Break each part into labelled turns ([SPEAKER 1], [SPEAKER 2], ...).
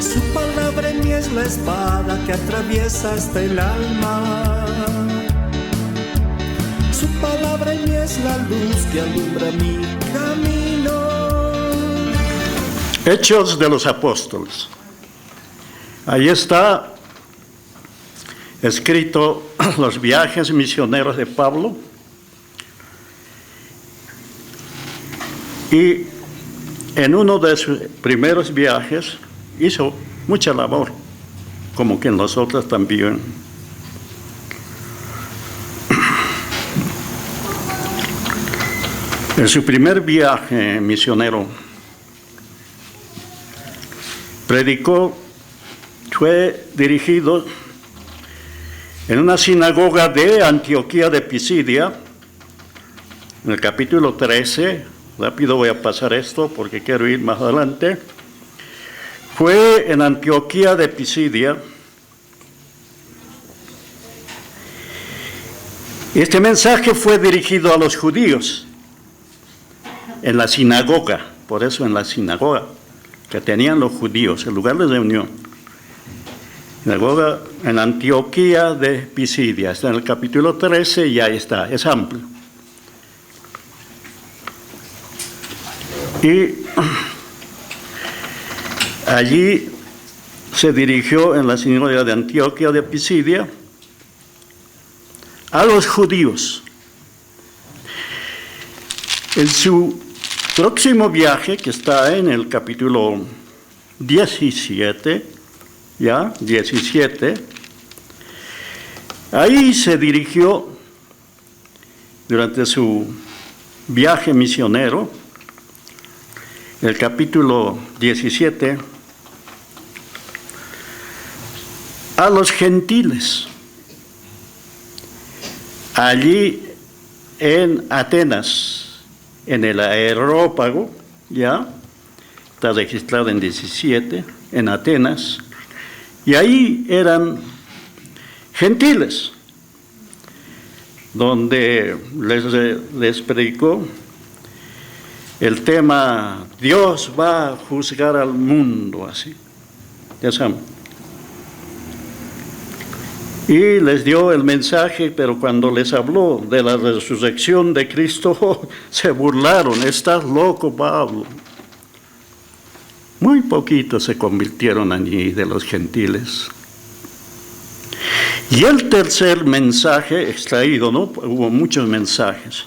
[SPEAKER 1] Su palabra en mí es la espada que atraviesa hasta el alma. Su palabra en mí es la luz que alumbra mi camino.
[SPEAKER 2] Hechos de los Apóstoles. Ahí está escrito los viajes misioneros de Pablo. Y en uno de sus primeros viajes hizo mucha labor, como que nosotros también. En su primer viaje misionero, predicó, fue dirigido en una sinagoga de Antioquía de Pisidia, en el capítulo 13, rápido voy a pasar esto porque quiero ir más adelante. Fue en Antioquía de Pisidia. Este mensaje fue dirigido a los judíos en la sinagoga, por eso en la sinagoga que tenían los judíos, el lugar de reunión. Sinagoga en Antioquía de Pisidia, está en el capítulo 13 y ahí está, es amplio. Y allí se dirigió en la sinagoga de Antioquía de Pisidia a los judíos. En su próximo viaje, que está en el capítulo 17, ya, 17, ahí se dirigió durante su viaje misionero, el capítulo 17, a los gentiles. Allí en Atenas, en el Areópago, ya, está registrado en 17, en Atenas, y ahí eran gentiles, donde les predicó el tema, Dios va a juzgar al mundo, así, ya saben. Y les dio el mensaje, pero cuando les habló de la resurrección de Cristo, se burlaron. Estás loco, Pablo. Muy poquitos se convirtieron allí de los gentiles. Y el tercer mensaje extraído, ¿no? Hubo muchos mensajes.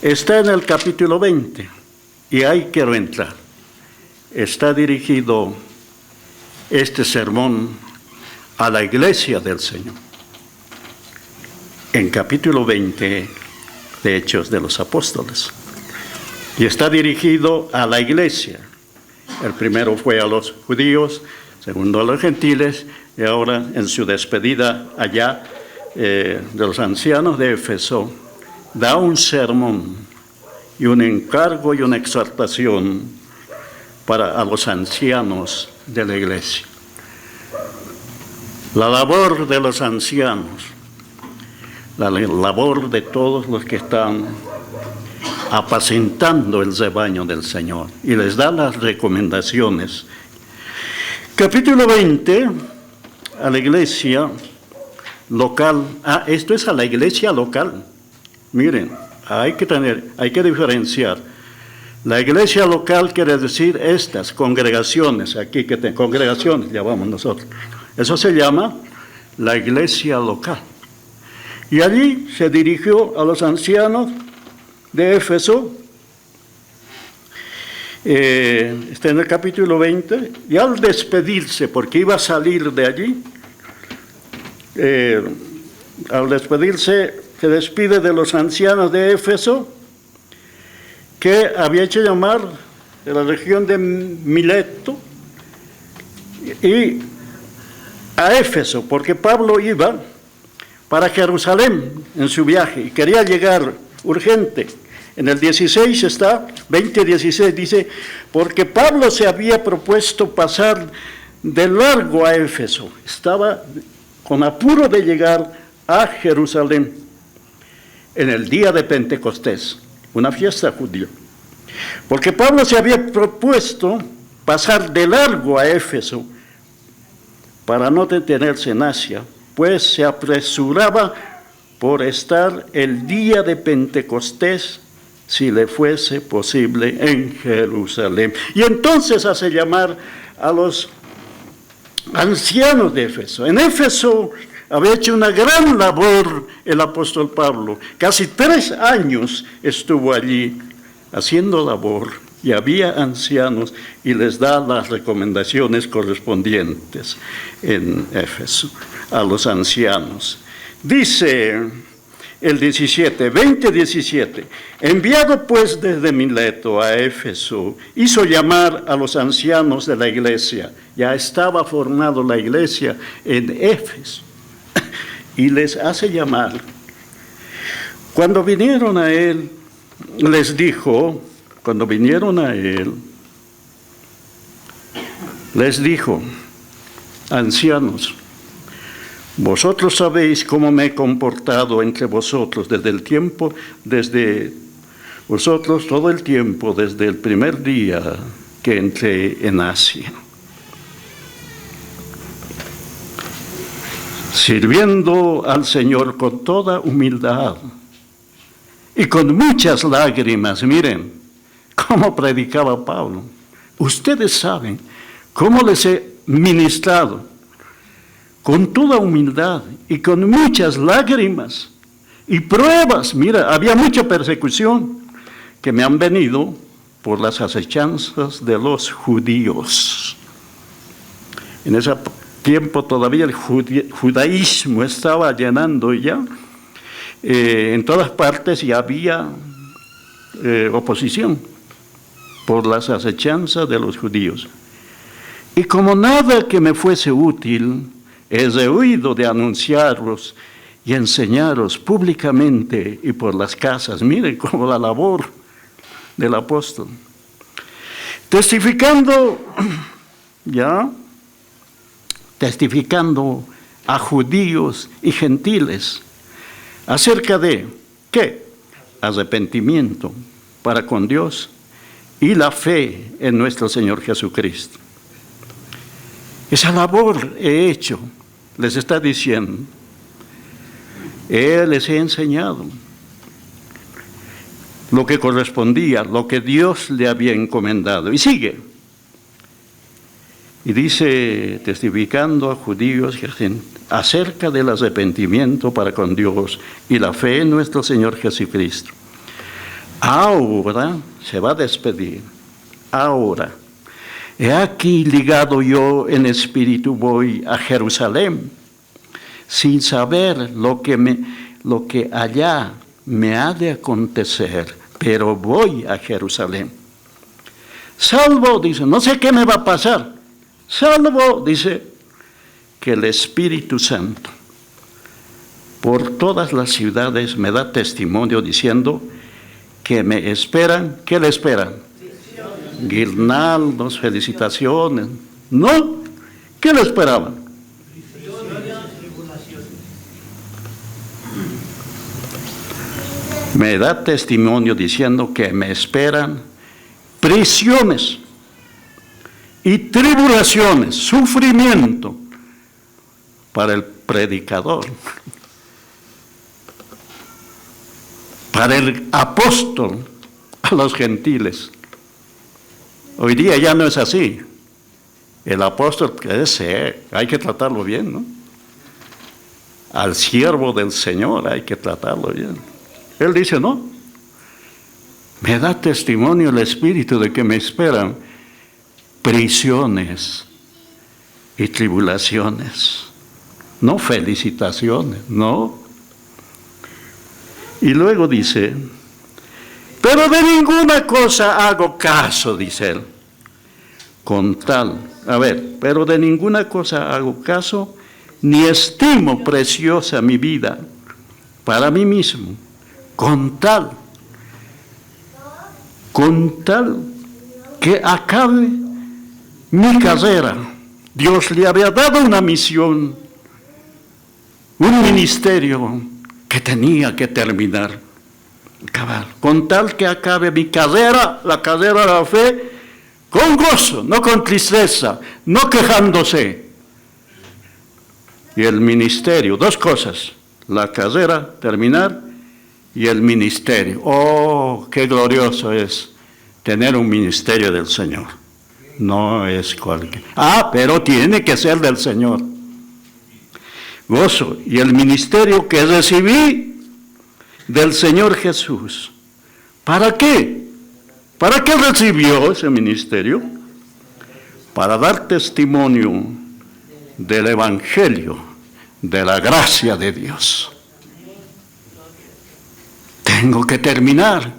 [SPEAKER 2] Está en el capítulo 20, y ahí quiero entrar. Está dirigido este sermón a la iglesia del Señor. En capítulo 20 de Hechos de los Apóstoles. Y está dirigido a la iglesia. El primero fue a los judíos, segundo a los gentiles, y ahora en su despedida allá de los ancianos de Éfeso, da un sermón y un encargo y una exhortación a los ancianos de la iglesia. La labor de los ancianos, la labor de todos los que están apacentando el rebaño del Señor, y les da las recomendaciones. Capítulo 20, a la iglesia local. Esto es a la iglesia local. Miren, hay que diferenciar. La iglesia local quiere decir estas congregaciones, aquí congregaciones llamamos nosotros. Eso se llama la iglesia local. Y allí se dirigió a los ancianos de Éfeso, está en el capítulo 20, y al despedirse, porque iba a salir de allí, al despedirse, se despide de los ancianos de Éfeso, que había hecho llamar de la región de Mileto, y a Éfeso, porque Pablo iba para Jerusalén en su viaje y quería llegar urgente. En el 16 está, 20:16 dice, porque Pablo se había propuesto pasar de largo a Éfeso. Estaba con apuro de llegar a Jerusalén en el día de Pentecostés, una fiesta judía. Porque Pablo se había propuesto pasar de largo a Éfeso para no detenerse en Asia, pues se apresuraba por estar el día de Pentecostés, si le fuese posible, en Jerusalén. Y entonces hace llamar a los ancianos de Éfeso. En Éfeso había hecho una gran labor el apóstol Pablo. Casi 3 años estuvo allí haciendo labor, y había ancianos y les da las recomendaciones correspondientes en Éfeso a los ancianos. Dice el 17, enviado pues desde Mileto a Éfeso, hizo llamar a los ancianos de la iglesia. Ya estaba formada la iglesia en Éfeso, y les hace llamar. Cuando vinieron a él, les dijo, ancianos, vosotros sabéis cómo me he comportado entre vosotros desde vosotros todo el tiempo, desde el primer día que entré en Asia, sirviendo al Señor con toda humildad y con muchas lágrimas. Miren cómo predicaba Pablo. Ustedes saben cómo les he ministrado con toda humildad y con muchas lágrimas y pruebas. Mira, había mucha persecución que me han venido por las acechanzas de los judíos. En ese tiempo todavía el judaísmo estaba llenando ya. En todas partes ya había oposición por las acechanzas de los judíos. Y como nada que me fuese útil, he rehuido de anunciaros y enseñaros públicamente y por las casas. Miren cómo la labor del apóstol. Testificando a judíos y gentiles acerca de, ¿qué? Arrepentimiento para con Dios y la fe en nuestro Señor Jesucristo. Esa labor he hecho, les está diciendo. Les he enseñado lo que correspondía, lo que Dios le había encomendado. Y sigue. Y dice, testificando a judíos acerca del arrepentimiento para con Dios y la fe en nuestro Señor Jesucristo. Ahora se va a despedir. Ahora, he aquí ligado yo en espíritu voy a Jerusalén, sin saber lo que allá me ha de acontecer, pero voy a Jerusalén. Salvo, dice, no sé qué me va a pasar, salvo, dice, que el Espíritu Santo por todas las ciudades me da testimonio diciendo que me esperan. ¿Qué le esperan? Guirnaldos, felicitaciones. ¿No? ¿Qué le esperaban? Me da testimonio diciendo que me esperan prisiones y tribulaciones, sufrimiento para el predicador, para el apóstol a los gentiles. Hoy día ya no es así. El apóstol, hay que tratarlo bien, ¿no? Al siervo del Señor hay que tratarlo bien. Él dice, no, me da testimonio el Espíritu de que me esperan prisiones y tribulaciones, no felicitaciones, no. Y luego dice, pero de ninguna cosa hago caso, dice él, pero de ninguna cosa hago caso, ni estimo preciosa mi vida para mí mismo, con tal que acabe mi carrera. Dios le había dado una misión, un ministerio que tenía que terminar, acabar. Con tal que acabe mi carrera, la carrera de la fe, con gozo, no con tristeza, no quejándose. Y el ministerio, dos cosas, la carrera, terminar, y el ministerio. Oh, qué glorioso es tener un ministerio del Señor. No es cualquier. Pero tiene que ser del Señor. Gozo. Y el ministerio que recibí del Señor Jesús. ¿Para qué? ¿Para qué recibió ese ministerio? Para dar testimonio del Evangelio, de la gracia de Dios. Tengo que terminar,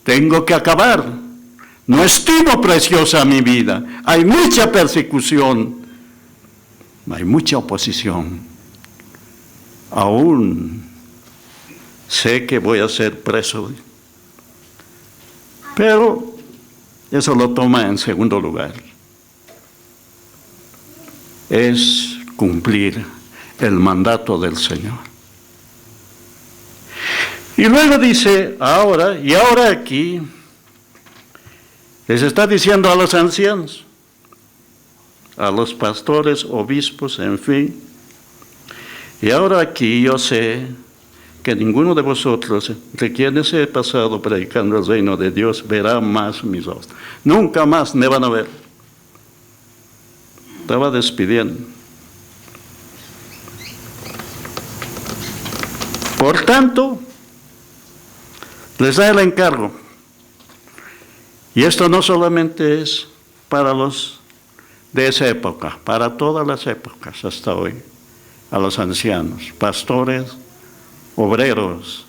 [SPEAKER 2] tengo que acabar. No estimo preciosa mi vida. Hay mucha persecución, hay mucha oposición. Aún sé que voy a ser preso, pero eso lo toma en segundo lugar. Es cumplir el mandato del Señor. Y luego dice, ahora aquí, les está diciendo a los ancianos, a los pastores, obispos, en fin. Y ahora aquí yo sé que ninguno de vosotros, de quienes he pasado predicando el reino de Dios, verá más mis ojos. Nunca más me van a ver. Estaba despidiendo. Por tanto, les da el encargo. Y esto no solamente es para los de esa época, para todas las épocas hasta hoy, a los ancianos, pastores, obreros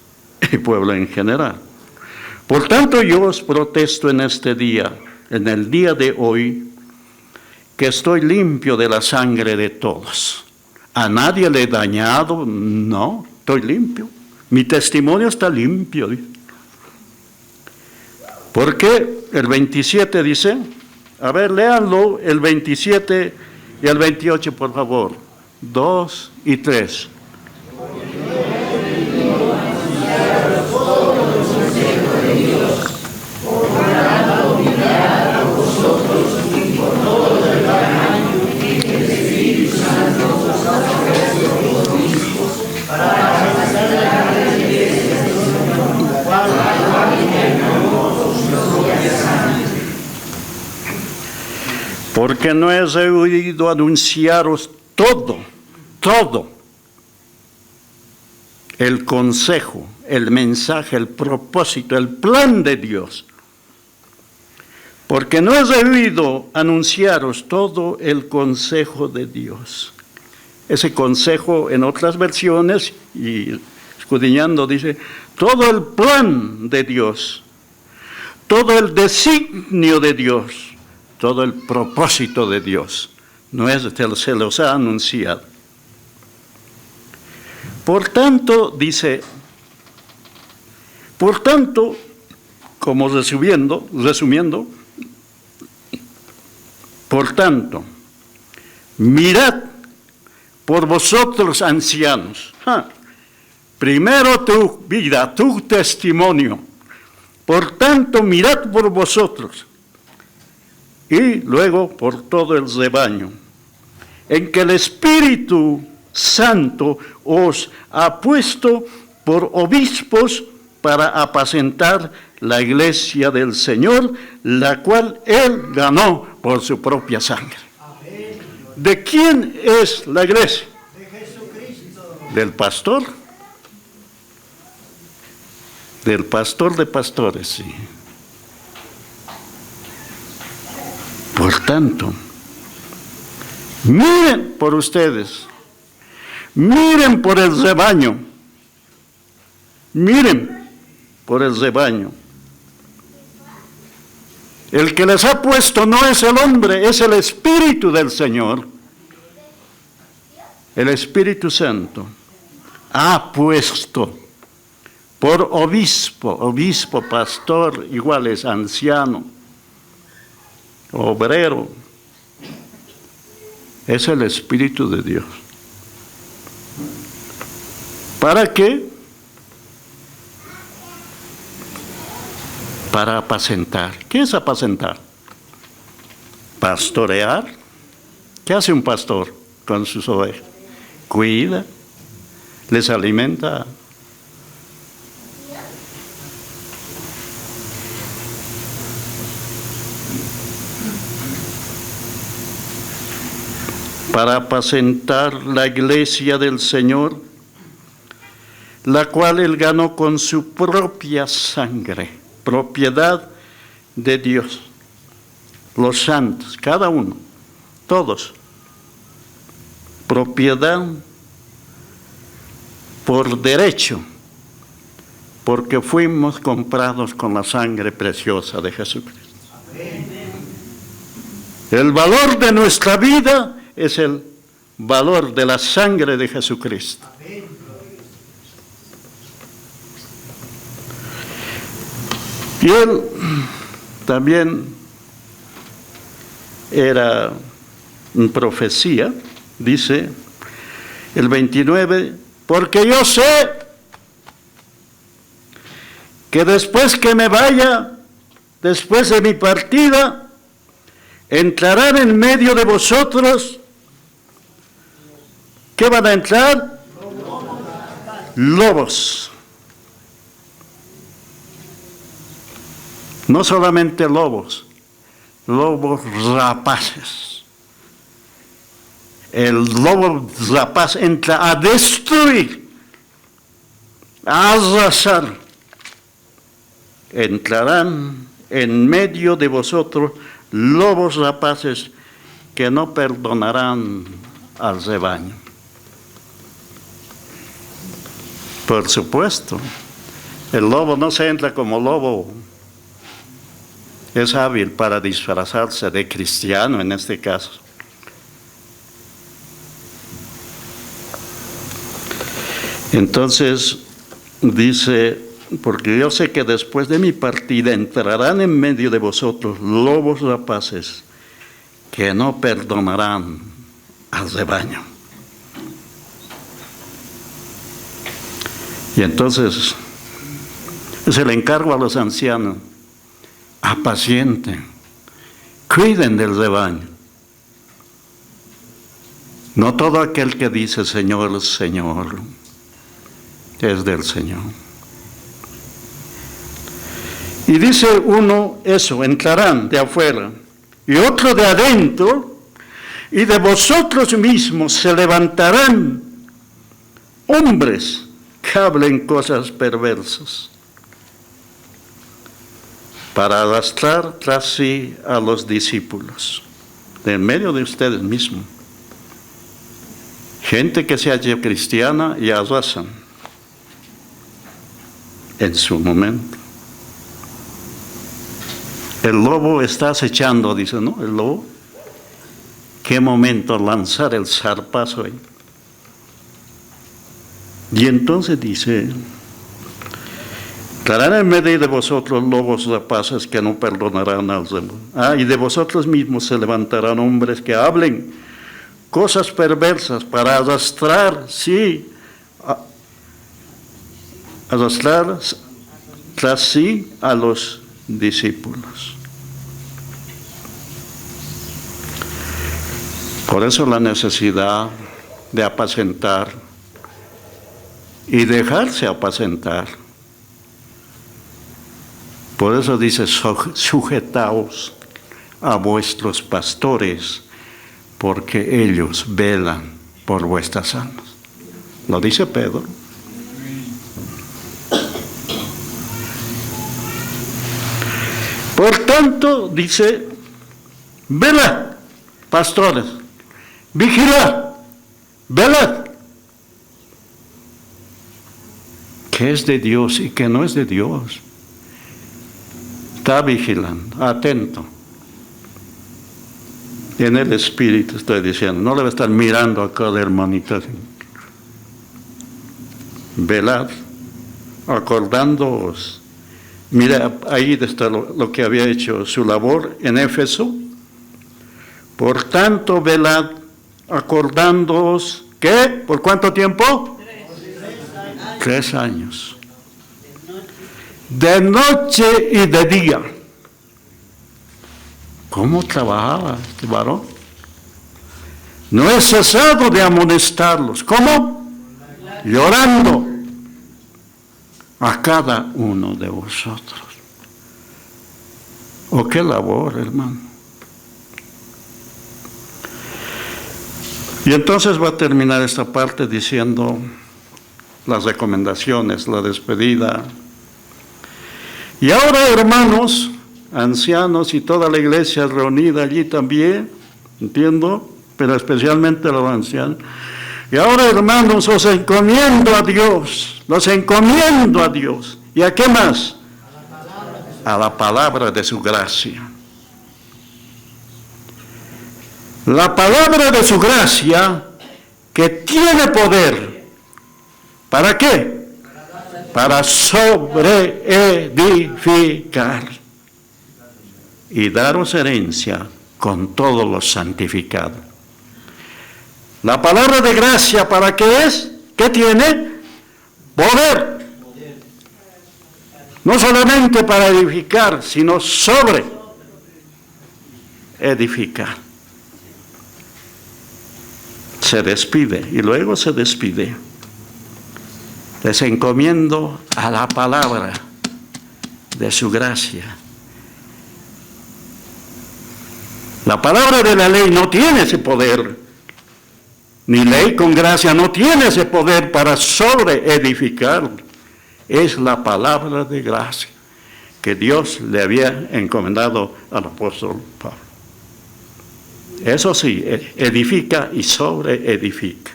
[SPEAKER 2] y pueblo en general. Por tanto, yo os protesto en este día, en el día de hoy, que estoy limpio de la sangre de todos. A nadie le he dañado, no, estoy limpio. Mi testimonio está limpio. Porque el 27 dice, a ver, léanlo, el 27 y el 28, por favor. 2 y 3. Porque no he oído anunciaros todo el consejo, el mensaje, el propósito, el plan de Dios. Porque no he oído anunciaros todo el consejo de Dios. Ese consejo en otras versiones, y escudriñando dice, todo el plan de Dios, todo el designio de Dios, todo el propósito de Dios, no es que se los ha anunciado. Por tanto, dice, como resumiendo, por tanto, mirad por vosotros ancianos, primero tu vida, tu testimonio, por tanto, mirad por vosotros, y luego por todo el rebaño, en que el Espíritu Santo os ha puesto por obispos para apacentar la iglesia del Señor, la cual Él ganó por su propia sangre. Amén. ¿De quién es la iglesia? De Jesucristo. ¿Del pastor? Del pastor de pastores, sí. Por tanto, miren por ustedes, miren por el rebaño, miren por el rebaño. El que les ha puesto no es el hombre, es el Espíritu del Señor. El Espíritu Santo ha puesto por obispo, pastor, igual es anciano, obrero, es el Espíritu de Dios. ¿Para qué? Para apacentar. ¿Qué es apacentar? pastorear. ¿Qué hace un pastor con sus ovejas? Cuida, les alimenta. Para apacentar la iglesia del Señor, la cual Él ganó con su propia sangre, propiedad de Dios. Los santos, cada uno, todos, propiedad por derecho, porque fuimos comprados con la sangre preciosa de Jesucristo. El valor de nuestra vida es el valor de la sangre de Jesucristo. Y él también era una profecía, dice el 29, porque yo sé que después que me vaya, después de mi partida, entrarán en medio de vosotros. ¿Qué van a entrar? Lobos. No solamente lobos, lobos rapaces. El lobo rapaz entra a destruir, a arrasar. Entrarán en medio de vosotros lobos rapaces que no perdonarán al rebaño. Por supuesto, el lobo no se entra como lobo. Es hábil para disfrazarse de cristiano en este caso. Entonces dice, porque yo sé que después de mi partida entrarán en medio de vosotros lobos rapaces que no perdonarán al rebaño. Y entonces es el encargo a los ancianos: apacienten, cuiden del rebaño. No todo aquel que dice Señor, Señor, es del Señor. Y dice uno eso, entrarán de afuera, y otro de adentro, y de vosotros mismos se levantarán hombres que hablen cosas perversas, para arrastrar tras sí a los discípulos, de en medio de ustedes mismos. Gente que se ha hecho cristiana y arrasan en su momento. El lobo está acechando, dice, ¿no? El lobo. ¿Qué momento lanzar el zarpazo ahí? Y entonces dice: estarán en medio de vosotros lobos rapaces que no perdonarán al rebaño. Y de vosotros mismos se levantarán hombres que hablen cosas perversas para arrastrar, arrastrar tras sí a los discípulos. Por eso la necesidad de apacentar y dejarse apacentar. Por eso dice: sujetaos a vuestros pastores, porque ellos velan por vuestras almas. Lo dice Pedro. Por tanto, dice: velad, pastores, vigilad, velad. ¿Qué es de Dios y qué no es de Dios? Está vigilando, atento. En el espíritu estoy diciendo, no debe estar mirando a cada hermanita. Velad, acordándoos. Mira, ahí está lo que había hecho su labor en Éfeso. Por tanto, velad, acordándoos, ¿qué? ¿Por cuánto tiempo? 3 años. De noche y de día. ¿Cómo trabajaba este varón? No he cesado de amonestarlos. ¿Cómo? Llorando a cada uno de vosotros. Oh, qué labor, hermano. Y entonces va a terminar esta parte diciendo las recomendaciones, la despedida. Y ahora, hermanos, ancianos y toda la iglesia reunida allí también, entiendo, pero especialmente los ancianos. Y ahora, hermanos, os encomiendo a Dios, los encomiendo a Dios. ¿Y a qué más? A la palabra de su gracia. La palabra de su gracia que tiene poder. ¿Para qué? Para sobreedificar y daros herencia con todos los santificados. La palabra de gracia, ¿para qué es? ¿Qué tiene? Poder. No solamente para edificar, sino sobre edificar. Se despide y luego se despide. Les encomiendo a la palabra de su gracia. La palabra de la ley no tiene ese poder, ni ley con gracia no tiene ese poder para sobreedificar. Es la palabra de gracia que Dios le había encomendado al apóstol Pablo. Eso sí, edifica y sobreedifica.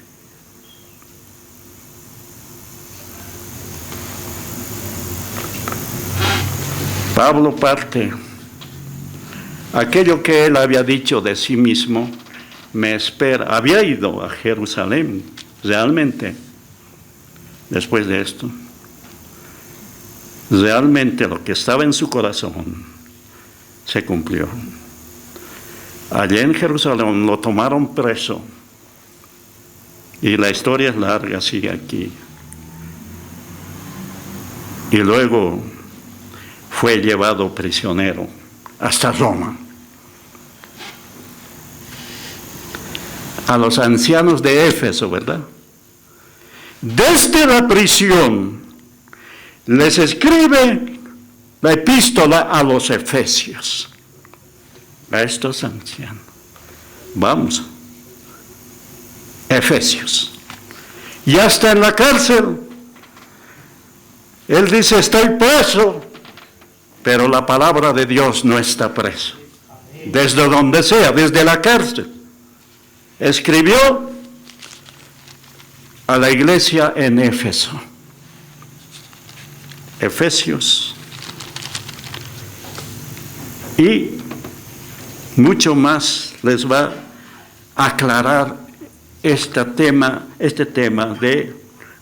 [SPEAKER 2] Pablo parte. Aquello que él había dicho de sí mismo, me espera. Había ido a Jerusalén, realmente, después de esto. Realmente lo que estaba en su corazón se cumplió. Allí en Jerusalén lo tomaron preso. Y la historia es larga, sigue aquí. Y luego fue llevado prisionero hasta Roma. A los ancianos de Éfeso, ¿verdad? Desde la prisión les escribe la epístola a los efesios, a estos ancianos. Vamos, Efesios. Y hasta en la cárcel, él dice, estoy preso, pero la palabra de Dios no está preso. Desde donde sea, desde la cárcel. Escribió a la iglesia en Éfeso. Efesios. Y mucho más les va a aclarar este tema de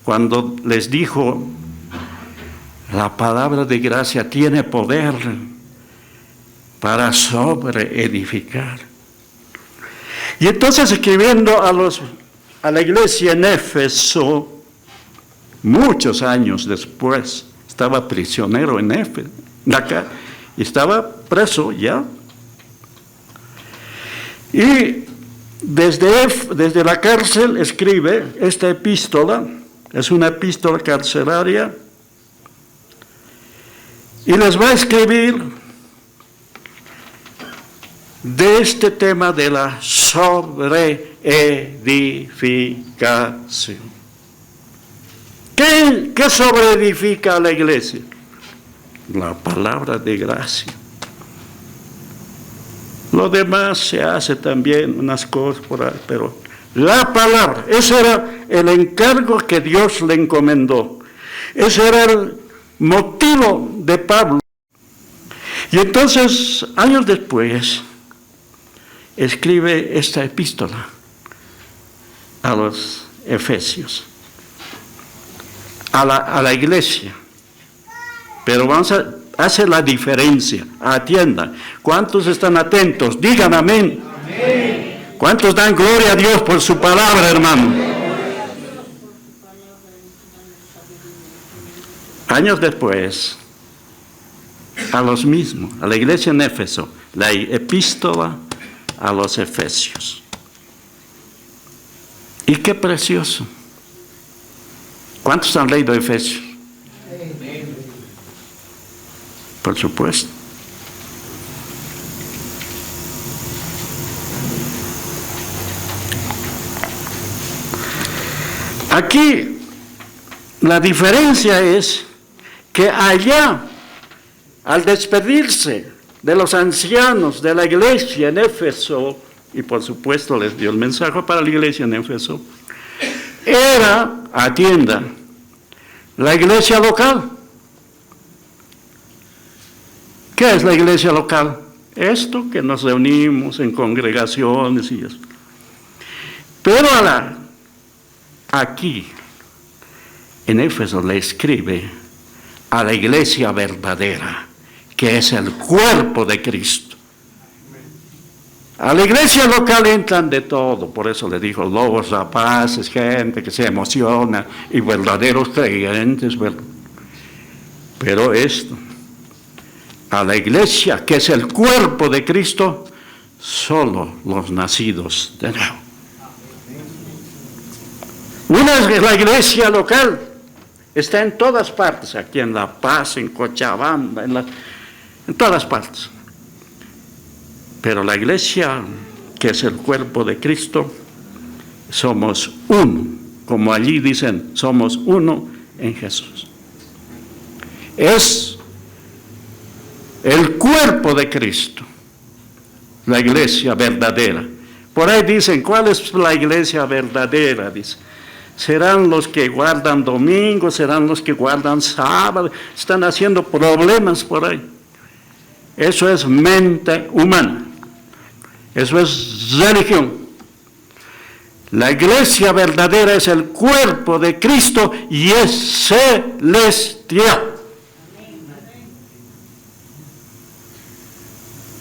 [SPEAKER 2] cuando les dijo, la palabra de gracia tiene poder para sobreedificar. Y entonces escribiendo a la iglesia en Éfeso, muchos años después, estaba prisionero en Éfeso, estaba preso ya. Y desde la cárcel escribe esta epístola, es una epístola carcelaria, y les va a escribir de este tema de la sobreedificación. ¿Qué sobreedifica a la iglesia? La palabra de gracia. Lo demás se hace también, unas cosas por ahí, pero la palabra, ese era el encargo que Dios le encomendó. Ese era el motivo de Pablo. Y entonces, años después, escribe esta epístola a los efesios, a la iglesia. Pero vamos a hacer la diferencia, atiendan. ¿Cuántos están atentos? Digan amén. Amén. ¿Cuántos dan gloria a Dios por su palabra, hermano? Años después, a los mismos, a la iglesia en Éfeso, la epístola a los Efesios. Y qué precioso. ¿Cuántos han leído Efesios? Por supuesto. Aquí la diferencia es que allá, al despedirse de los ancianos de la iglesia en Éfeso, y por supuesto les dio el mensaje para la iglesia en Éfeso, era, atienda, la iglesia local. ¿Qué es la iglesia local? Esto que nos reunimos en congregaciones y eso. Pero aquí, en Éfeso, le escribe a la iglesia verdadera, que es el cuerpo de Cristo. A la iglesia local entran de todo, por eso le dijo lobos rapaces, gente que se emociona, y verdaderos creyentes, pero esto, a la iglesia, que es el cuerpo de Cristo, solo los nacidos de nuevo. Una es la iglesia local, está en todas partes, aquí en La Paz, en Cochabamba, en todas partes. Pero la iglesia, que es el cuerpo de Cristo, somos uno, como allí dicen, somos uno en Jesús. Es el cuerpo de Cristo, la iglesia verdadera. Por ahí dicen, ¿cuál es la iglesia verdadera? Dice, serán los que guardan domingo, serán los que guardan sábado, están haciendo problemas por ahí. Eso es mente humana, eso es religión. La iglesia verdadera es el cuerpo de Cristo y es celestial.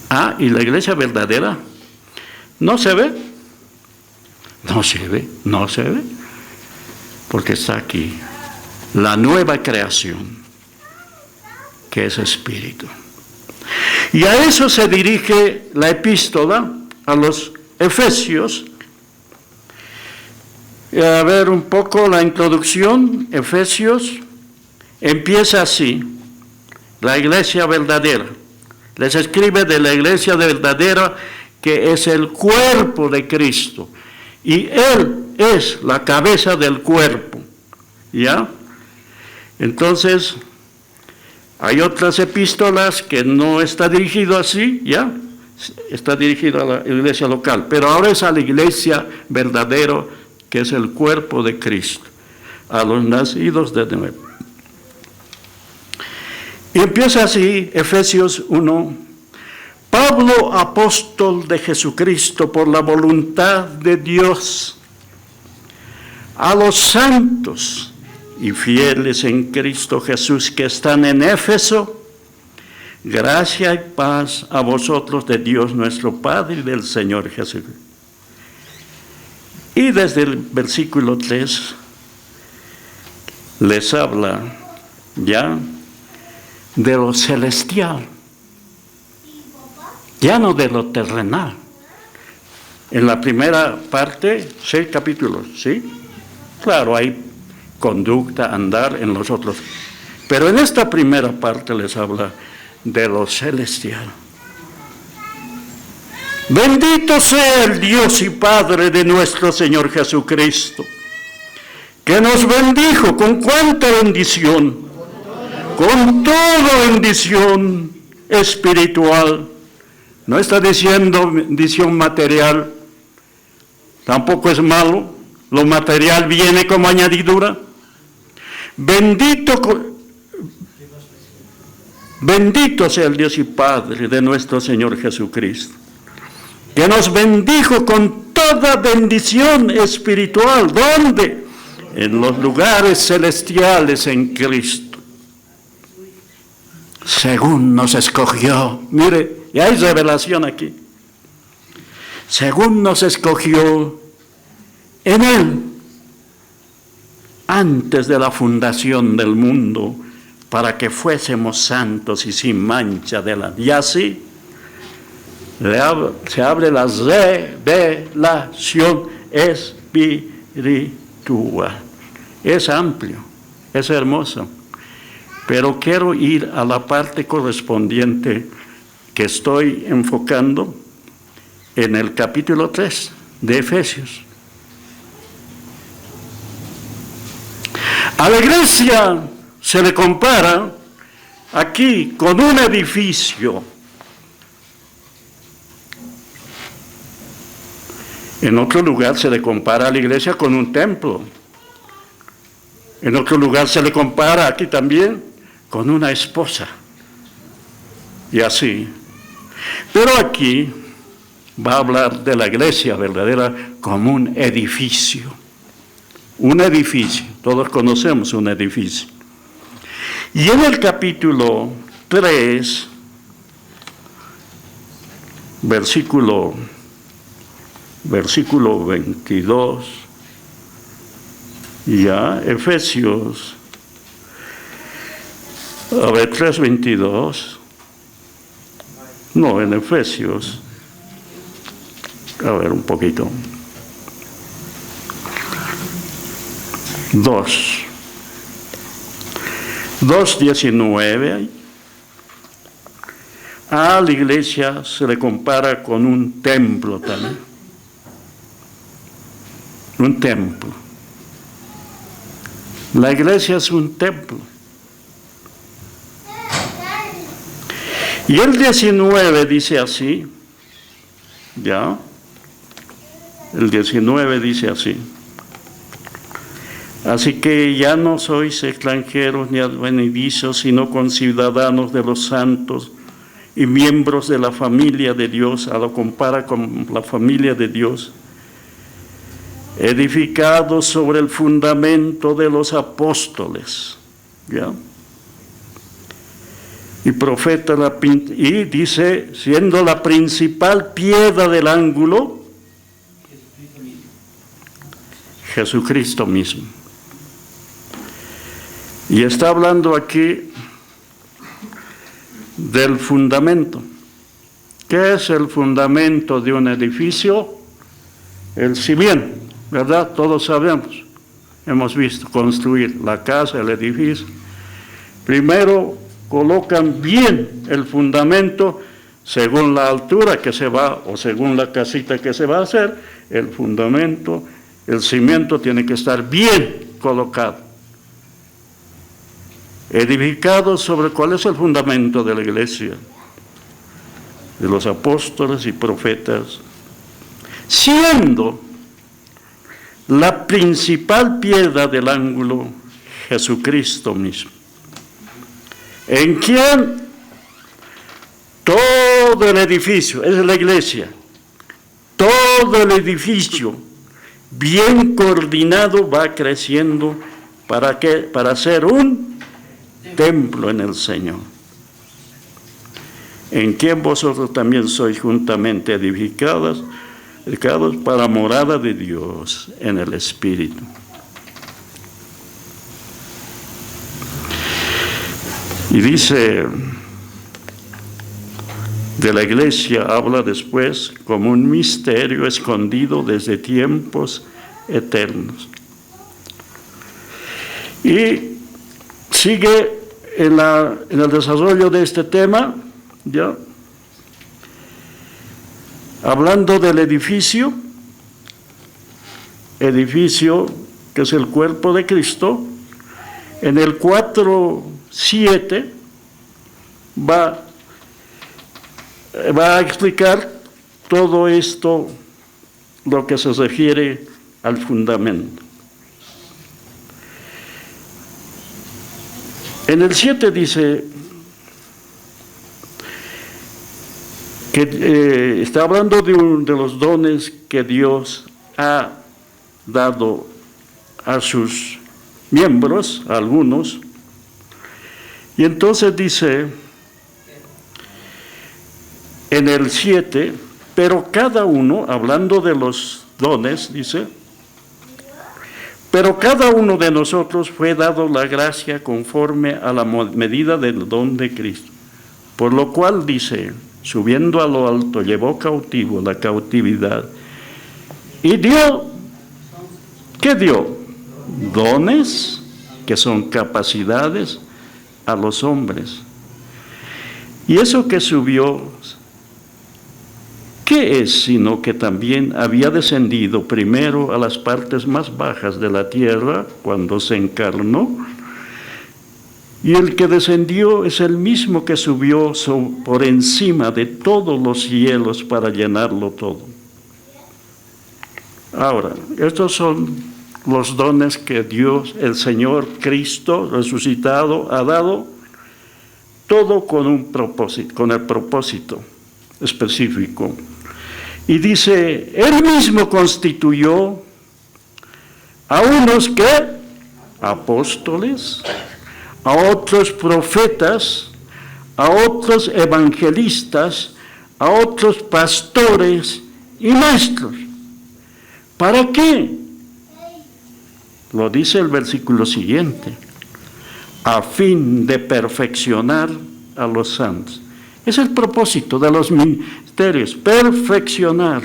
[SPEAKER 2] Ah, y la iglesia verdadera no se ve, porque está aquí la nueva creación, que es espíritu. Y a eso se dirige la epístola a los Efesios. A ver un poco la introducción. Efesios empieza así: la iglesia verdadera. Les escribe de la iglesia verdadera, que es el cuerpo de Cristo, y Él es la cabeza del cuerpo, ¿ya? Entonces, hay otras epístolas que no está dirigido así, ¿ya? Está dirigido a la iglesia local, pero ahora es a la iglesia verdadera, que es el cuerpo de Cristo, a los nacidos de nuevo. Y empieza así, Efesios 1. Pablo, apóstol de Jesucristo por la voluntad de Dios, a los santos y fieles en Cristo Jesús que están en Éfeso, gracia y paz a vosotros de Dios nuestro Padre y del Señor Jesucristo. Y desde el versículo 3 les habla ya de lo celestial, ya no de lo terrenal. En la primera parte, 6 capítulos, ¿sí? Claro, hay conducta, andar en los otros. Pero en esta primera parte les habla de lo celestial. Bendito sea el Dios y Padre de nuestro Señor Jesucristo, que nos bendijo con cuánta bendición, con toda bendición espiritual. No está diciendo bendición material, tampoco es malo, lo material viene como añadidura. Bendito sea el Dios y Padre de nuestro Señor Jesucristo, que nos bendijo con toda bendición espiritual. ¿Dónde? En los lugares celestiales en Cristo, según nos escogió. Mire, y hay revelación aquí. Según nos escogió en Él, antes de la fundación del mundo, para que fuésemos santos y sin mancha delante. Y así se abre la revelación espiritual. Es amplio, es hermoso, pero quiero ir a la parte correspondiente que estoy enfocando en el capítulo 3 de Efesios. A la iglesia se le compara aquí con un edificio. En otro lugar se le compara a la iglesia con un templo. En otro lugar se le compara aquí también con una esposa. Y así. Pero aquí va a hablar de la iglesia verdadera como un edificio. Un edificio. Todos conocemos un edificio. Y en el capítulo 3, versículo 22, ya, Efesios, 3:22, no, en Efesios, un poquito, 2:19, a la iglesia se le compara con un templo también. Un templo. La iglesia es un templo. Y el 19 dice así, ¿ya? El 19 dice así. Así que ya no sois extranjeros ni advenedizos, sino conciudadanos de los santos y miembros de la familia de Dios. A lo compara con la familia de Dios, edificados sobre el fundamento de los apóstoles, ¿ya? Y profeta, y dice, siendo la principal piedra del ángulo, Jesucristo mismo. Y está hablando aquí del fundamento. ¿Qué es el fundamento de un edificio? El cimiento, ¿verdad? Todos sabemos, hemos visto construir la casa, el edificio. Primero colocan bien el fundamento según la altura que se va, o según la casita que se va a hacer. El fundamento, el cimiento tiene que estar bien colocado. Edificado sobre cuál es el fundamento de la iglesia, de los apóstoles y profetas, siendo la principal piedra del ángulo Jesucristo mismo, en quien todo el edificio, es la iglesia, todo el edificio bien coordinado va creciendo. ¿Para qué? Para ser un templo en el Señor, en quien vosotros también sois juntamente edificados para morada de Dios en el Espíritu. Y dice, de la iglesia habla después como un misterio escondido desde tiempos eternos. Y sigue en el desarrollo de este tema, ¿ya? Hablando del edificio que es el cuerpo de Cristo. En el 4:7 va a explicar todo esto, lo que se refiere al fundamento. En el 7 dice que está hablando de los dones que Dios ha dado a sus miembros, a algunos, y entonces dice en el 7, pero cada uno, hablando de los dones, dice, pero cada uno de nosotros fue dado la gracia conforme a la medida del don de Cristo. Por lo cual dice, subiendo a lo alto, llevó cautivo la cautividad y dio, ¿qué dio? Dones, que son capacidades a los hombres. Y eso que subió, ¿qué es? Sino que también había descendido primero a las partes más bajas de la tierra cuando se encarnó. Y el que descendió es el mismo que subió por encima de todos los cielos para llenarlo todo. Ahora, estos son los dones que Dios, el Señor Cristo resucitado, ha dado, todo con un propósito, con el propósito específico. Y dice, Él mismo constituyó a unos que apóstoles, a otros profetas, a otros evangelistas, a otros pastores y maestros. ¿Para qué? Lo dice el versículo siguiente, a fin de perfeccionar a los santos. Es el propósito de los ministerios, perfeccionar.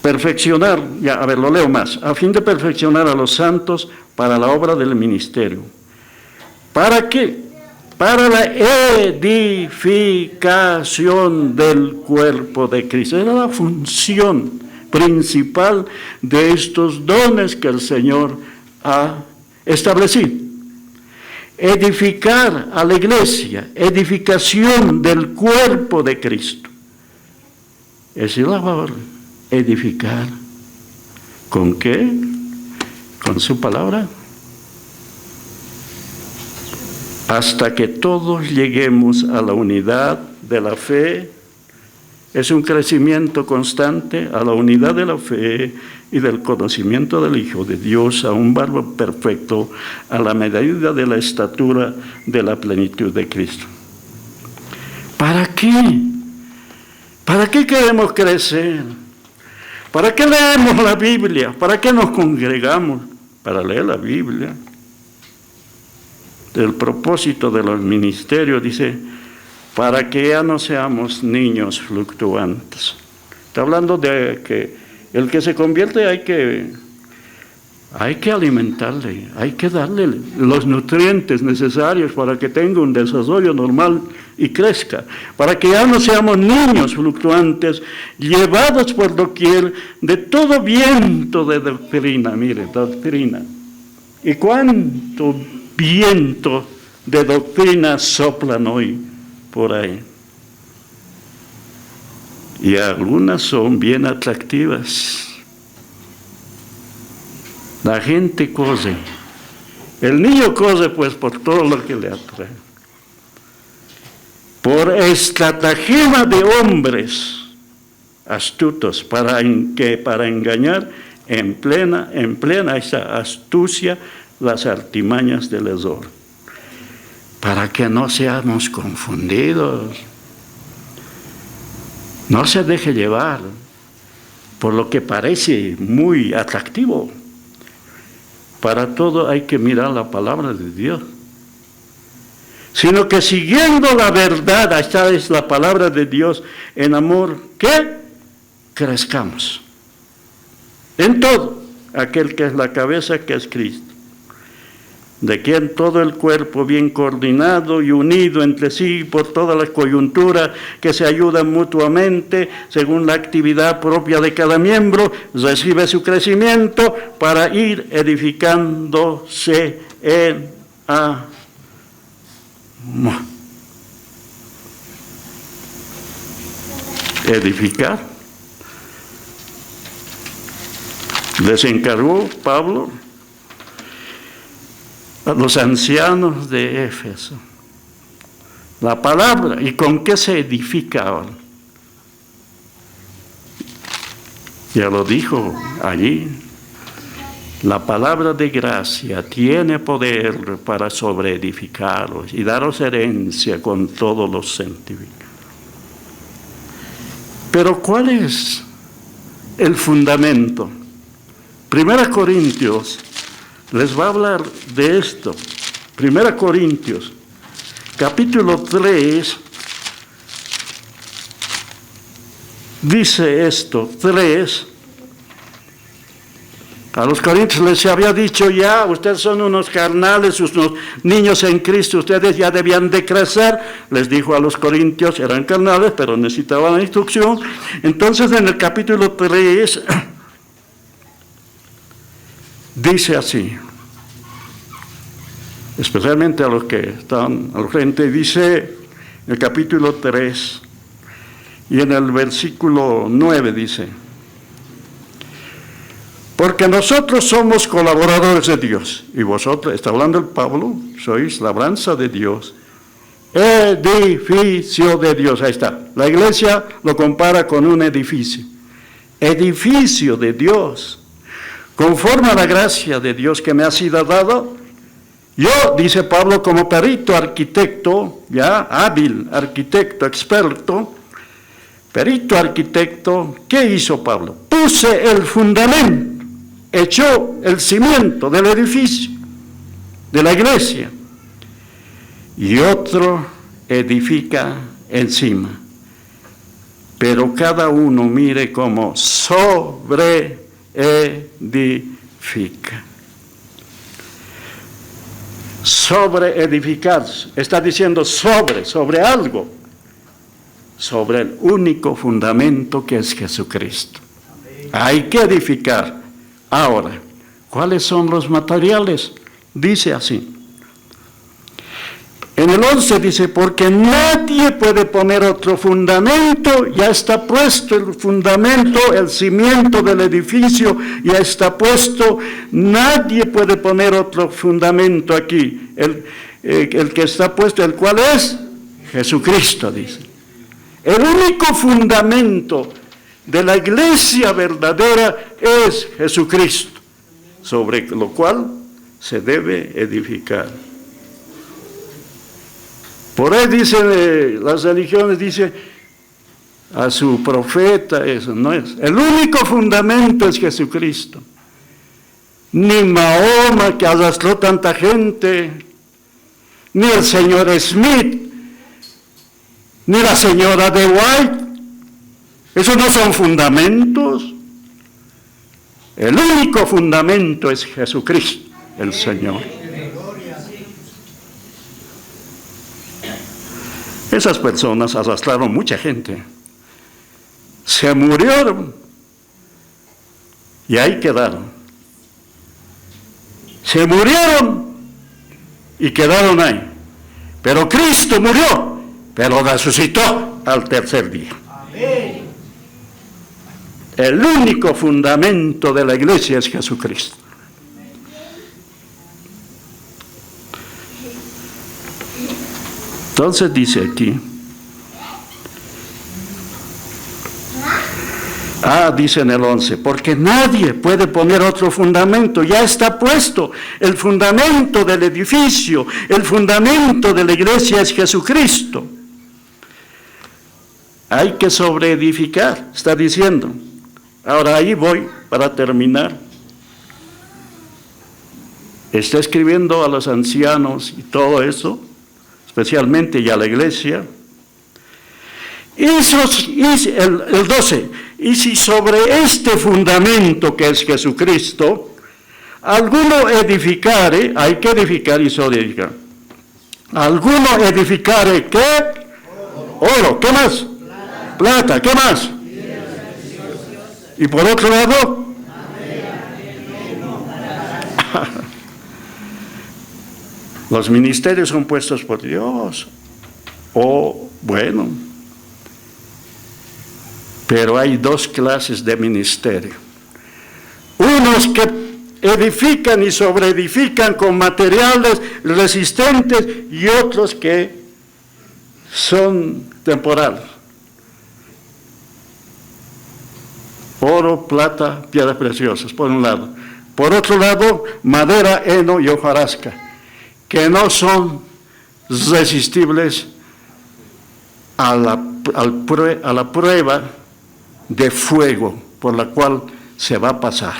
[SPEAKER 2] Perfeccionar, ya, a ver, lo leo más, a fin de perfeccionar a los santos para la obra del ministerio. ¿Para qué? Para la edificación del cuerpo de Cristo. Era la función principal de estos dones que el Señor ha establecido. Edificar a la iglesia, edificación del cuerpo de Cristo. Es la labor, edificar. ¿Con qué? Con su palabra. Hasta que todos lleguemos a la unidad de la fe. Es un crecimiento constante a la unidad de la fe y del conocimiento del Hijo de Dios, a un varón perfecto, a la medida de la estatura de la plenitud de Cristo. ¿Para qué? ¿Para qué queremos crecer? ¿Para qué leemos la Biblia? ¿Para qué nos congregamos? Para leer la Biblia. El propósito de los ministerios, dice, para que ya no seamos niños fluctuantes. Está hablando de que el que se convierte hay que alimentarle, hay que darle los nutrientes necesarios para que tenga un desarrollo normal y crezca, para que ya no seamos niños fluctuantes, llevados por doquier de todo viento de doctrina. Mire, doctrina. ¿Y cuánto viento de doctrina soplan hoy por ahí? Y algunas son bien atractivas. La gente corre. El niño corre pues por todo lo que le atrae. Por estratagema de hombres astutos para engañar en plena esa astucia las artimañas del error. Para que no seamos confundidos. No se deje llevar por lo que parece muy atractivo. Para todo hay que mirar la palabra de Dios. Sino que siguiendo la verdad, esta es la palabra de Dios, en amor, que crezcamos. En todo, aquel que es la cabeza, que es Cristo. De quien todo el cuerpo bien coordinado y unido entre sí por toda la coyuntura, que se ayudan mutuamente según la actividad propia de cada miembro, recibe su crecimiento para ir edificándose en amor. Edificar. Les encargó Pablo a los ancianos de Éfeso la palabra. ¿Y con qué se edificaban? Ya lo dijo allí. La palabra de gracia tiene poder para sobreedificaros y daros herencia con todos los sentimientos. Pero ¿cuál es el fundamento? 1 Corintios les va a hablar de esto. 1 Corintios, capítulo 3, dice esto, 3. A los corintios les había dicho ya, ustedes son unos carnales, unos niños en Cristo, ustedes ya debían de crecer. Les dijo a los corintios, eran carnales, pero necesitaban instrucción. Entonces en el capítulo 3 dice así, especialmente a los que están al frente, dice en el capítulo 3 y en el versículo 9 dice, porque nosotros somos colaboradores de Dios, y vosotros, está hablando el Pablo, sois labranza de Dios, edificio de Dios, ahí está. La iglesia lo compara con un edificio de Dios, conforme a la gracia de Dios que me ha sido dado. Yo, dice Pablo, como perito arquitecto, ya hábil arquitecto, experto, perito arquitecto, ¿qué hizo Pablo? Puse el fundamento, echó el cimiento del edificio, de la iglesia, y otro edifica encima. Pero cada uno mire cómo sobreedifica. Sobreedificar, está diciendo sobre algo, sobre el único fundamento que es Jesucristo. Hay que edificar. Ahora, ¿cuáles son los materiales? Dice así. En el 11 dice, porque nadie puede poner otro fundamento, ya está puesto el fundamento, el cimiento del edificio, ya está puesto, nadie puede poner otro fundamento aquí. El que está puesto, ¿el cual es? Jesucristo, dice. El único fundamento de la iglesia verdadera es Jesucristo, sobre lo cual se debe edificar. Por ahí dicen las religiones, dice a su profeta, eso no es. El único fundamento es Jesucristo. Ni Mahoma, que arrastró tanta gente, ni el señor Smith, ni la señora de White. Esos no son fundamentos. El único fundamento es Jesucristo, el Señor. Esas personas arrastraron mucha gente. Se murieron y ahí quedaron. Se murieron y quedaron ahí. Pero Cristo murió, pero resucitó al tercer día. Amén. El único fundamento de la iglesia es Jesucristo. Entonces dice aquí, dice en el 11, porque nadie puede poner otro fundamento, ya está puesto. El fundamento del edificio, el fundamento de la iglesia es Jesucristo. Hay que sobreedificar, está diciendo. Ahora ahí voy para terminar. Está escribiendo a los ancianos y todo eso, especialmente ya a la iglesia. Y el 12, y si sobre este fundamento que es Jesucristo, alguno edificare, hay que edificar y sobreedificar. Alguno edificare, ¿qué? Oro, ¿qué más? Plata, ¿qué más? Y por otro lado, los ministerios son puestos por Dios. Bueno, pero hay dos clases de ministerio. Unos que edifican y sobreedifican con materiales resistentes y otros que son temporales. Oro, plata, piedras preciosas, por un lado. Por otro lado, madera, heno y hojarasca, que no son resistibles a la prueba de fuego por la cual se va a pasar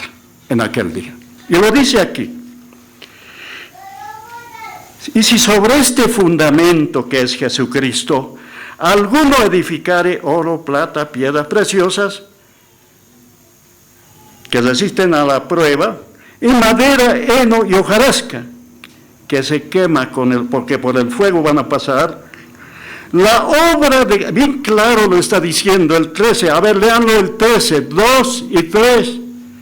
[SPEAKER 2] en aquel día. Y lo dice aquí. Y si sobre este fundamento que es Jesucristo, alguno edificare oro, plata, piedras preciosas, que resisten a la prueba, y madera, heno y hojarasca, que se quema porque por el fuego van a pasar. La obra de, bien claro lo está diciendo el 13, a ver, leanlo el 13, 2 y 3.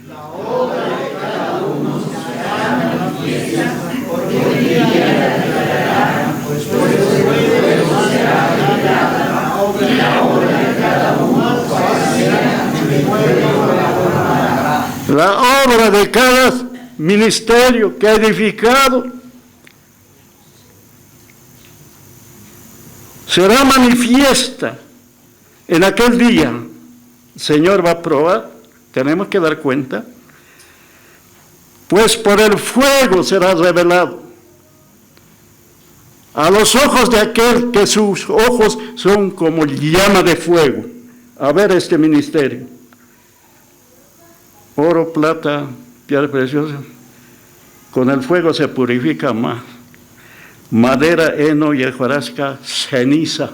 [SPEAKER 3] La obra de cada uno será manifiesta, porque el día declarará, pues fuego será revelada, y la obra de cada uno cual sea, el fuego la formará.
[SPEAKER 2] La obra de cada ministerio que ha edificado será manifiesta en aquel día. El Señor va a probar, tenemos que dar cuenta, pues por el fuego será revelado a los ojos de aquel que sus ojos son como llama de fuego. A ver este ministerio. Oro, plata, piedra preciosa, con el fuego se purifica más. Madera, heno y hojarasca, ceniza.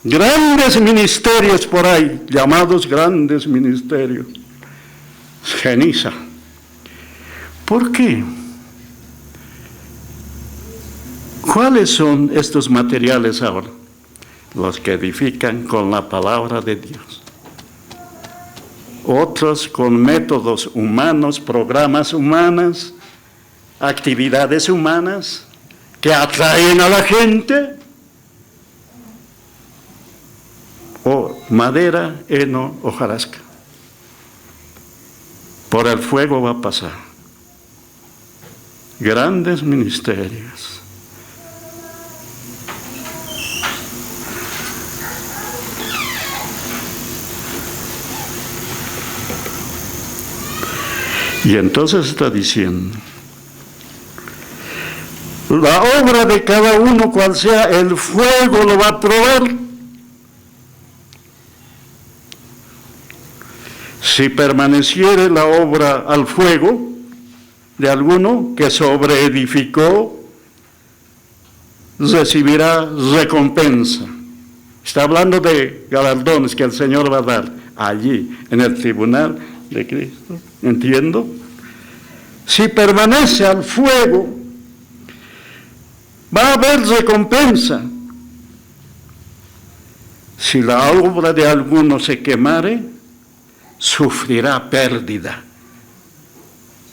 [SPEAKER 2] Grandes ministerios por ahí, llamados grandes ministerios. Ceniza. ¿Por qué? ¿Cuáles son estos materiales ahora? Los que edifican con la palabra de Dios. Otros con métodos humanos, programas humanos, actividades humanas que atraen a la gente. O madera, heno, hojarasca. Por el fuego va a pasar. Grandes ministerios. Y entonces está diciendo, la obra de cada uno, cual sea, el fuego lo va a probar. Si permaneciere la obra al fuego de alguno que sobreedificó, recibirá recompensa. Está hablando de galardones que el Señor va a dar allí, en el tribunal de Cristo. ¿Entiendo? Si permanece al fuego, va a haber recompensa. Si la obra de alguno se quemare, sufrirá pérdida.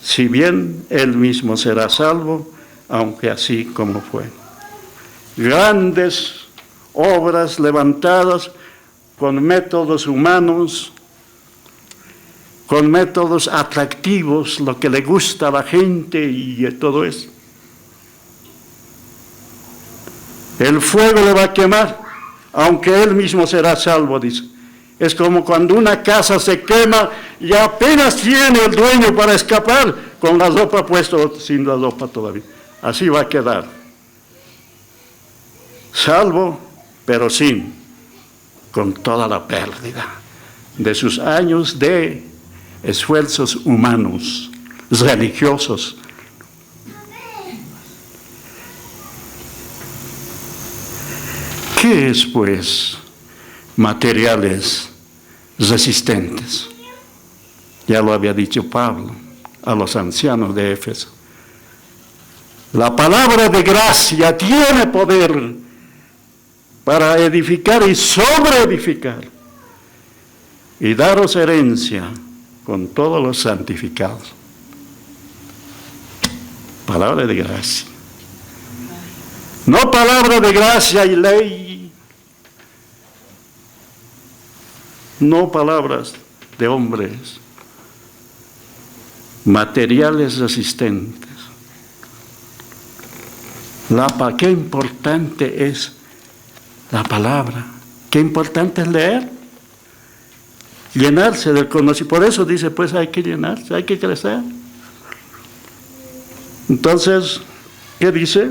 [SPEAKER 2] Si bien él mismo será salvo, aunque así como fue. Grandes obras levantadas con métodos humanos, con métodos atractivos, lo que le gusta a la gente y todo eso. El fuego le va a quemar, aunque él mismo será salvo, dice. Es como cuando una casa se quema y apenas tiene el dueño para escapar, con la ropa puesta o sin la ropa todavía. Así va a quedar. Salvo, pero con toda la pérdida de sus años de esfuerzos humanos, religiosos. ¿Qué es, pues, materiales resistentes? Ya lo había dicho Pablo a los ancianos de Éfeso. La palabra de gracia tiene poder para edificar y sobreedificar y daros herencia con todos los santificados. Palabra de gracia. No palabra de gracia y ley. No palabras de hombres. Materiales resistentes. Qué importante es la palabra. Qué importante es leer. Llenarse del conocimiento. Por eso dice, pues hay que llenarse, hay que crecer. Entonces, ¿qué dice?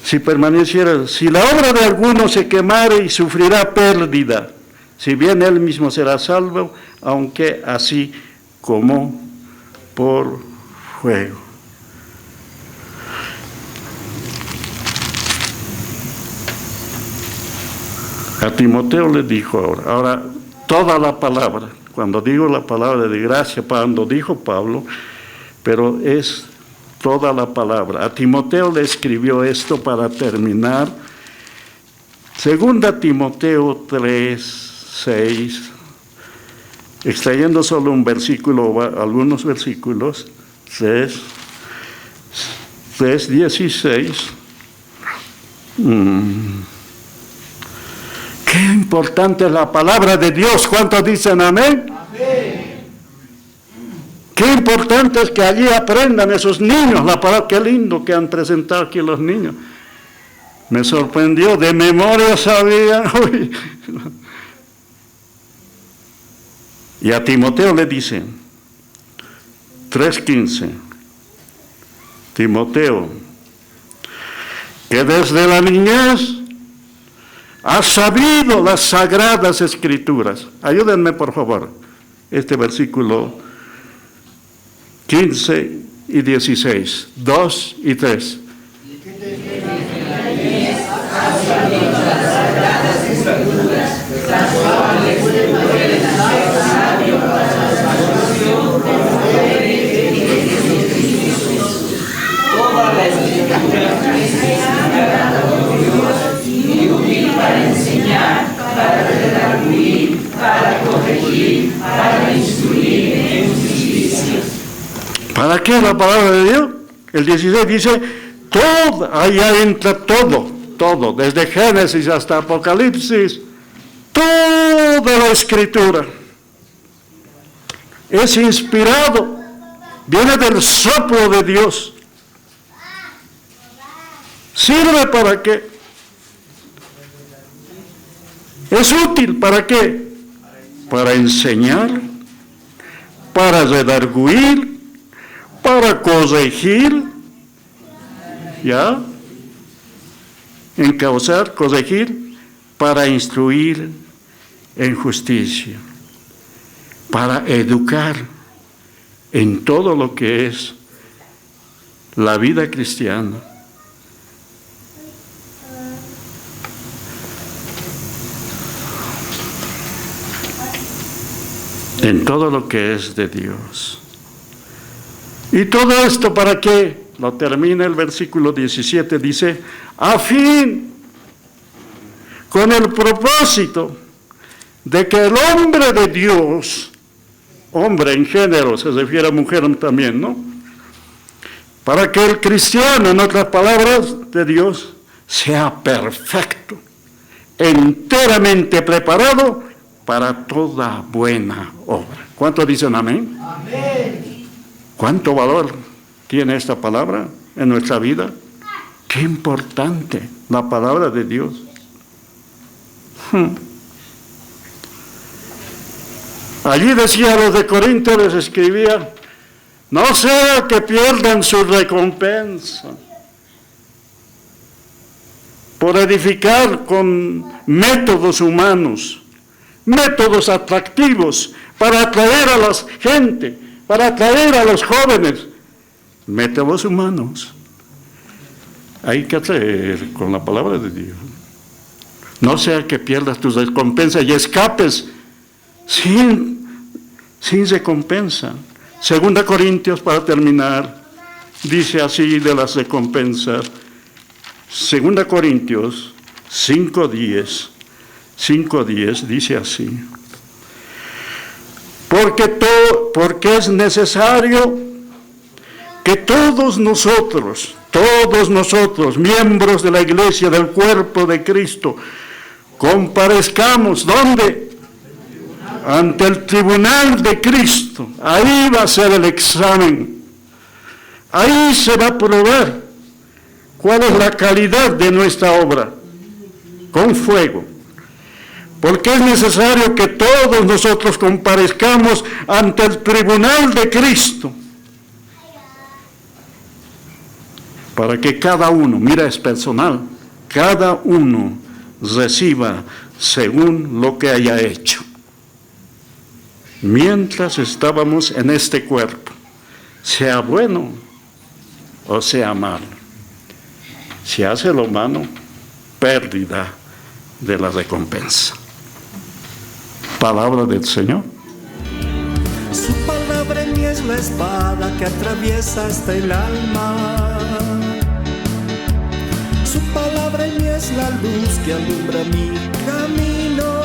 [SPEAKER 2] Si permaneciera, si la obra de alguno se quemare y sufrirá pérdida, si bien él mismo será salvo, aunque así como por fuego. A Timoteo le dijo ahora toda la palabra, cuando digo la palabra de gracia, cuando dijo Pablo, pero es toda la palabra. A Timoteo le escribió esto para terminar. Segunda Timoteo 3:6, extrayendo solo un versículo, algunos versículos, 3:16. Qué importante es la palabra de Dios. ¿Cuántos dicen amén? Amén. Qué importante es que allí aprendan esos niños la palabra. Qué lindo que han presentado aquí los niños. Me sorprendió, de memoria sabía. Y a Timoteo le dice, 3:15, Timoteo, que desde la niñez has sabido las sagradas escrituras. Ayúdenme por favor, este versículo 15 y 16, 2 y 3.
[SPEAKER 3] Para enseñar, para redarguir, para corregir, para instruir en justicia.
[SPEAKER 2] ¿Para qué la palabra de Dios? El 16 dice, todo, allá entra todo, desde Génesis hasta Apocalipsis, toda la escritura es inspirado, viene del soplo de Dios. ¿Sirve para qué? ¿Es útil para qué? Para enseñar, para redarguir, para corregir, ¿ya? Encauzar, corregir, para instruir en justicia, para educar en todo lo que es la vida cristiana. En todo lo que es de Dios. ¿Y todo esto para qué? Lo termina el versículo 17, dice, a fin, con el propósito de que el hombre de Dios, hombre en género, se refiere a mujer también, ¿no? Para que el cristiano, en otras palabras, de Dios, sea perfecto, enteramente preparado para toda buena obra. ¿Cuántos dicen amén? Amén. ¿Cuánto valor tiene esta palabra en nuestra vida? Qué importante la palabra de Dios. Allí decía a los de Corinto, les escribía, no sea que pierdan su recompensa por edificar con métodos humanos, métodos atractivos para atraer a la gente, para atraer a los jóvenes, métodos humanos. Hay que atraer con la palabra de Dios. No sea que pierdas tu recompensa y escapes sin recompensa. 2 Corintios, para terminar, dice así de las recompensas. 2 Corintios 5:10 dice así. Porque es necesario que todos nosotros, miembros de la iglesia, del cuerpo de Cristo, comparezcamos, ¿dónde? Ante el tribunal de Cristo. Ahí va a ser el examen. Ahí se va a probar cuál es la calidad de nuestra obra, con fuego. Porque es necesario que todos nosotros comparezcamos ante el tribunal de Cristo, para que cada uno, mira, es personal, cada uno reciba según lo que haya hecho, mientras estábamos en este cuerpo, sea bueno o sea malo. Si hace lo malo, pérdida de la recompensa. Palabra del Señor.
[SPEAKER 1] Su palabra en mí es la espada que atraviesa hasta el alma. Su palabra en mí es la luz que alumbra mi camino.